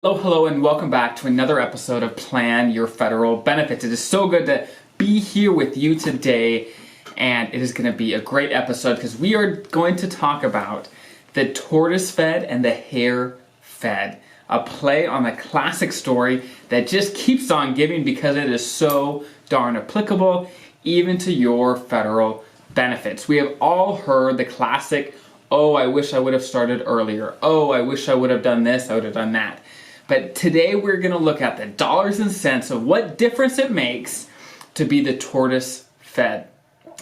Hello, and welcome back to another episode of Plan Your Federal Benefits. It is so good to be here with you today, and it is going to be a great episode because we are going to talk about the Tortoise Fed and the Hare Fed, a play on the classic story that just keeps on giving because it is so darn applicable even to your federal benefits. We have all heard the classic, oh, I wish I would have started earlier. Oh, I wish I would have done this, I would have done that. But today we're going to look at the dollars and cents of what difference it makes to be the Tortoise Fed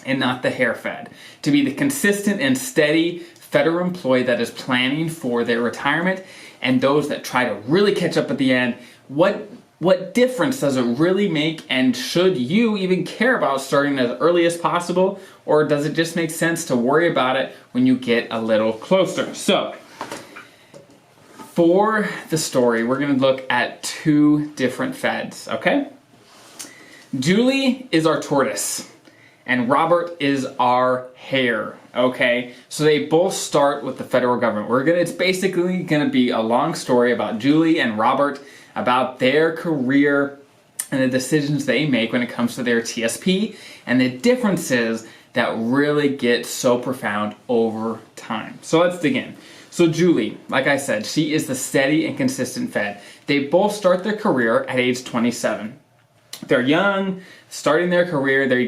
and not the Hare Fed. To be the consistent and steady federal employee that is planning for their retirement and those that try to really catch up at the end. What difference does it really make, and should you even care about starting as early as possible, or does it just make sense to worry about it when you get a little closer? So, for the story, we're going to look at two different feds, okay? Julie is our tortoise, and Robert is our hare, okay? So they both start with the federal government. It's basically going to be a long story about Julie and Robert, about their career and the decisions they make when it comes to their TSP, and the differences that really get so profound over time. So let's dig in. So Julie, like I said, she is the steady and consistent Fed. They both start their career at age 27. They're young, starting their career, they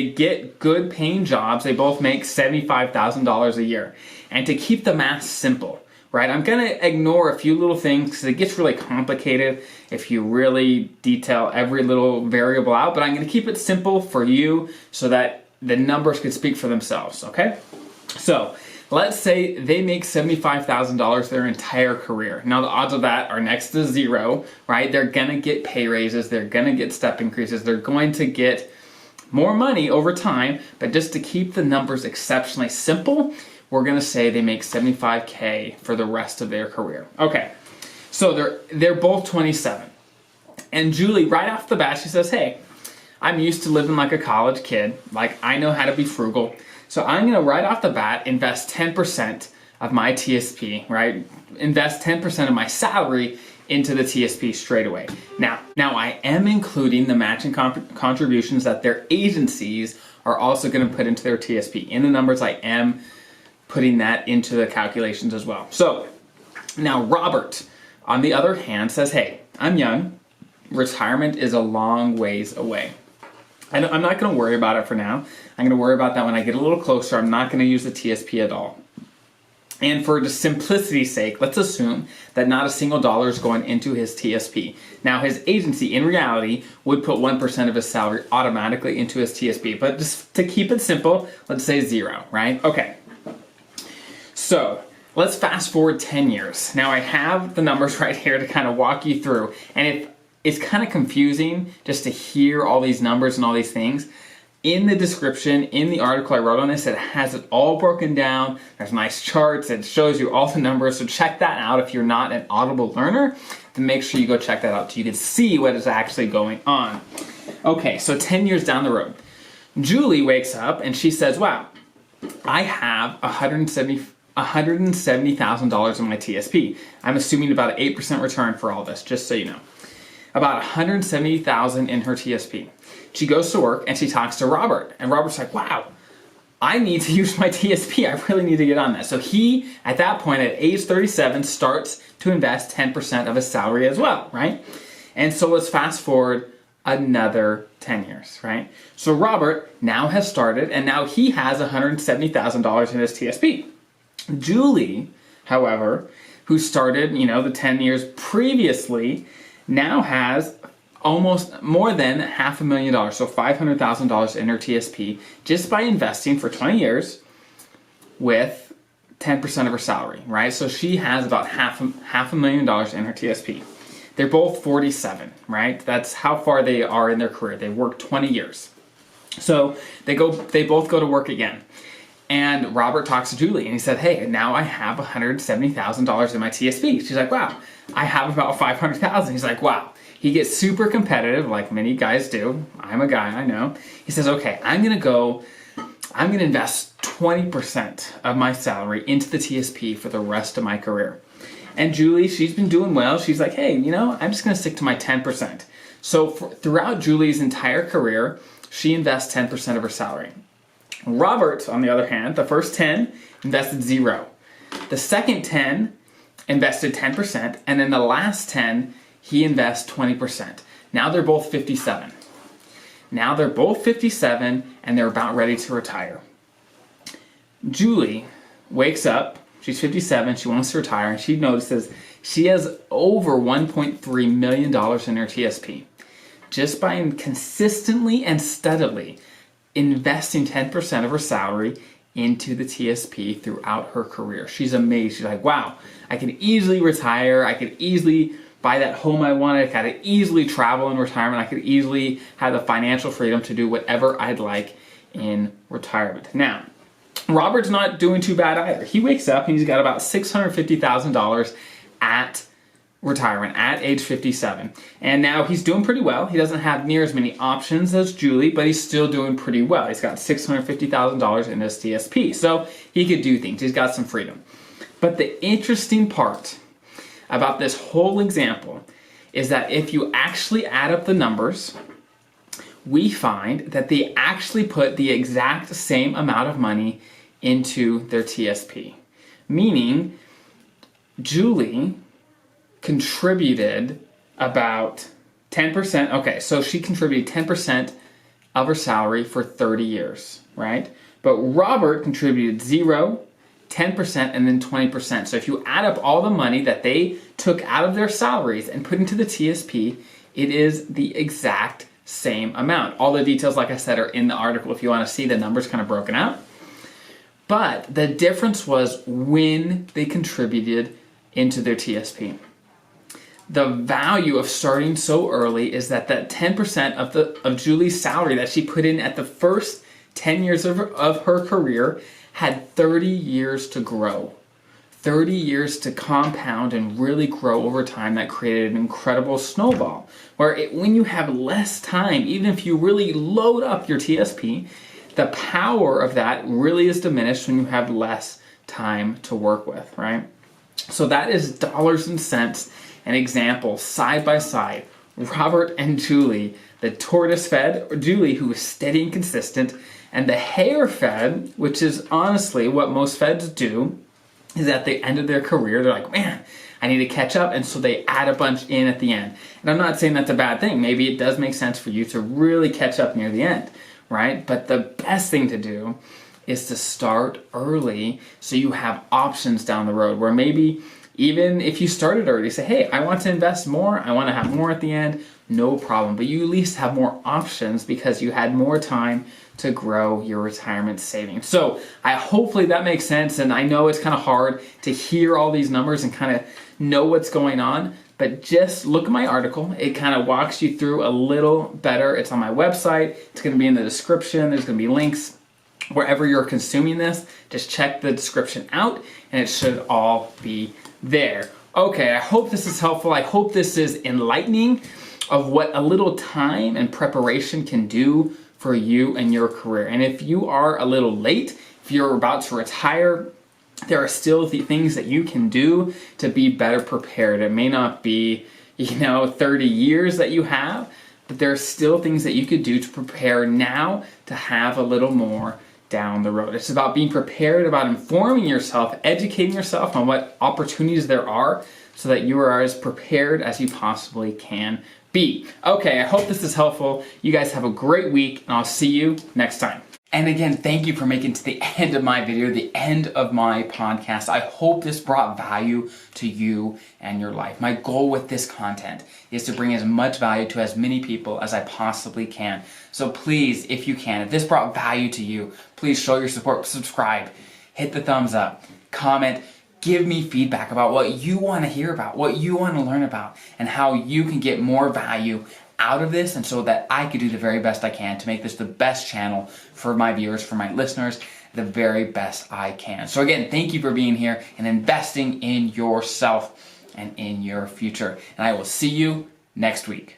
get good paying jobs. They both make $75,000 a year. And to keep the math simple, right, I'm going to ignore a few little things because it gets really complicated if you really detail every little variable out, but I'm going to keep it simple for you so that the numbers can speak for themselves, okay? So, let's say they make $75,000 their entire career. Now the odds of that are next to zero, right? They're gonna get pay raises, they're gonna get step increases, they're going to get more money over time, but just to keep the numbers exceptionally simple, we're gonna say they make $75K for the rest of their career. Okay, so they're both 27. And Julie, right off the bat, she says, hey, I'm used to living like a college kid, like I know how to be frugal. So I'm going to right off the bat invest 10% of my TSP, right? Invest 10% of my salary into the TSP straight away. Now I am including the matching contributions that their agencies are also going to put into their TSP. In the numbers, I am putting that into the calculations as well. So now Robert, on the other hand, says, hey, I'm young. Retirement is a long ways away. I'm not going to worry about it for now. I'm going to worry about that when I get a little closer. I'm not going to use the TSP at all. And for just simplicity's sake, let's assume that not a single dollar is going into his TSP. Now, his agency, in reality, would put 1% of his salary automatically into his TSP. But just to keep it simple, let's say zero, right? Okay. So, let's fast forward 10 years. Now, I have the numbers right here to kind of walk you through. And it's kind of confusing just to hear all these numbers and all these things. In the description, in the article I wrote on this, it has it all broken down. There's nice charts. It shows you all the numbers. So check that out if you're not an Audible learner. Then make sure you go check that out so you can see what is actually going on. Okay, so 10 years down the road. Julie wakes up and she says, wow, I have $170,000 in my TSP. I'm assuming about an 8% return for all this, just so you know. About $170,000 in her TSP. She goes to work and she talks to Robert. And Robert's like, wow, I need to use my TSP. I really need to get on that. So he, at that point, at age 37, starts to invest 10% of his salary as well, right? And so let's fast forward another 10 years, right? So Robert now has started, and now he has $170,000 in his TSP. Julie, however, who started, the 10 years previously, now has almost more than $500,000, so $500,000 in her TSP just by investing for 20 years with 10% of her salary, right? So she has about $500,000 in her TSP. They're both 47, right? That's how far they are in their career. They worked 20 years. So they both go to work again. And Robert talks to Julie and he said, hey, now I have $170,000 in my TSP. She's like, wow, I have about $500,000. He's like, wow. He gets super competitive like many guys do. I'm a guy, I know. He says, okay, I'm going to invest 20% of my salary into the TSP for the rest of my career. And Julie, she's been doing well. She's like, hey, I'm just going to stick to my 10%. So throughout Julie's entire career, she invests 10% of her salary. Robert, on the other hand, the first 10 invested 0. The second 10 invested 10%, and then the last 10, he invests 20%. Now they're both 57. And they're about ready to retire. Julie wakes up, she's 57, she wants to retire, and she notices she has over $1.3 million in her TSP. Just by consistently and steadily investing 10% of her salary into the TSP throughout her career. She's amazed. She's like, wow, I can easily retire. I could easily buy that home I wanted. I could easily travel in retirement. I could easily have the financial freedom to do whatever I'd like in retirement. Now, Robert's not doing too bad either. He wakes up and he's got about $650,000 at retirement at age 57. And now he's doing pretty well. He doesn't have near as many options as Julie, but he's still doing pretty well. He's got $650,000 in his TSP. So he could do things. He's got some freedom. But the interesting part about this whole example is that if you actually add up the numbers, we find that they actually put the exact same amount of money into their TSP. Meaning, Julie contributed about 10%. Okay, so she contributed 10% of her salary for 30 years, right? But Robert contributed 0, 10%, and then 20%. So if you add up all the money that they took out of their salaries and put into the TSP, it is the exact same amount. All the details, like I said, are in the article if you want to see the numbers kind of broken out. But the difference was when they contributed into their TSP. The value of starting so early is that 10% of Julie's salary that she put in at the first 10 years of her career had 30 years to grow. 30 years to compound and really grow over time. That created an incredible snowball. When you have less time, even if you really load up your TSP, the power of that really is diminished when you have less time to work with, right? So that is dollars and cents, an example, side by side. Robert and Julie, the tortoise fed, Julie, who was steady and consistent, and the hare fed, which is honestly what most feds do, is at the end of their career, they're like, man, I need to catch up, and so they add a bunch in at the end. And I'm not saying that's a bad thing. Maybe it does make sense for you to really catch up near the end, right? But the best thing to do is to start early so you have options down the road where maybe even if you started early, say, hey, I want to invest more, I want to have more at the end, no problem. But you at least have more options because you had more time to grow your retirement savings. So hopefully that makes sense. And I know it's kind of hard to hear all these numbers and kind of know what's going on, but just look at my article. It kind of walks you through a little better. It's on my website. It's going to be in the description. There's going to be links wherever you're consuming this. Just check the description out and it should all be there. Okay, I hope this is helpful. I hope this is enlightening of what a little time and preparation can do for you and your career. And if you are a little late, if you're about to retire, there are still the things that you can do to be better prepared. It may not be, 30 years that you have, but there are still things that you could do to prepare now to have a little more down the road. It's about being prepared, about informing yourself, educating yourself on what opportunities there are so that you are as prepared as you possibly can be. Okay, I hope this is helpful. You guys have a great week, and I'll see you next time. And again, thank you for making it to the end of my video, the end of my podcast. I hope this brought value to you and your life. My goal with this content is to bring as much value to as many people as I possibly can. So please, if you can, if this brought value to you, please show your support, subscribe, hit the thumbs up, comment, give me feedback about what you want to hear about, what you want to learn about, and how you can get more value out of this, and so that I could do the very best I can to make this the best channel for my viewers, for my listeners, the very best I can. So again, thank you for being here and investing in yourself and in your future. And I will see you next week.